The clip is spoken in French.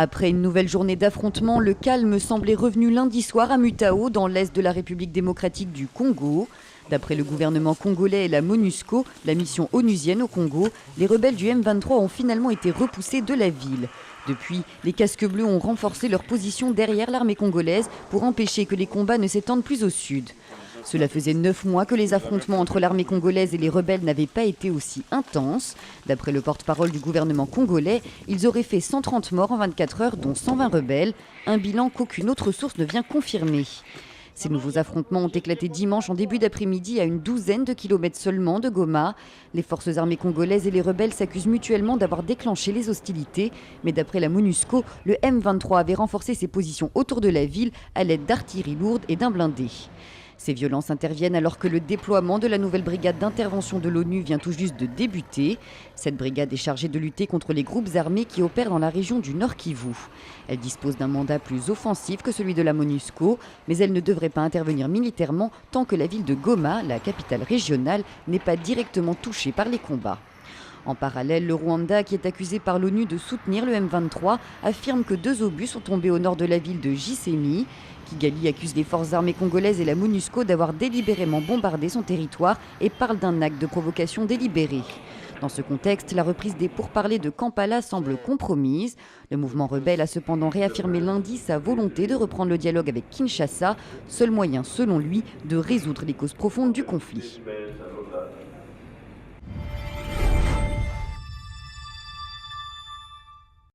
Après une nouvelle journée d'affrontements, le calme semblait revenu lundi soir à Mutao, dans l'est de la République démocratique du Congo. D'après le gouvernement congolais et la MONUSCO, la mission onusienne au Congo, les rebelles du M23 ont finalement été repoussés de la ville. Depuis, les casques bleus ont renforcé leur position derrière l'armée congolaise pour empêcher que les combats ne s'étendent plus au sud. Cela faisait 9 mois que les affrontements entre l'armée congolaise et les rebelles n'avaient pas été aussi intenses. D'après le porte-parole du gouvernement congolais, ils auraient fait 130 morts en 24 heures, dont 120 rebelles, un bilan qu'aucune autre source ne vient confirmer. Ces nouveaux affrontements ont éclaté dimanche en début d'après-midi à une douzaine de kilomètres seulement de Goma. Les forces armées congolaises et les rebelles s'accusent mutuellement d'avoir déclenché les hostilités. Mais d'après la MONUSCO, le M23 avait renforcé ses positions autour de la ville à l'aide d'artillerie lourde et d'un blindé. Ces violences interviennent alors que le déploiement de la nouvelle brigade d'intervention de l'ONU vient tout juste de débuter. Cette brigade est chargée de lutter contre les groupes armés qui opèrent dans la région du Nord Kivu. Elle dispose d'un mandat plus offensif que celui de la MONUSCO, mais elle ne devrait pas intervenir militairement tant que la ville de Goma, la capitale régionale, n'est pas directement touchée par les combats. En parallèle, le Rwanda, qui est accusé par l'ONU de soutenir le M23, affirme que 2 obus sont tombés au nord de la ville de Gisenyi. Kigali accuse les forces armées congolaises et la MONUSCO d'avoir délibérément bombardé son territoire et parle d'un acte de provocation délibéré. Dans ce contexte, la reprise des pourparlers de Kampala semble compromise. Le mouvement rebelle a cependant réaffirmé lundi sa volonté de reprendre le dialogue avec Kinshasa, seul moyen, selon lui, de résoudre les causes profondes du conflit.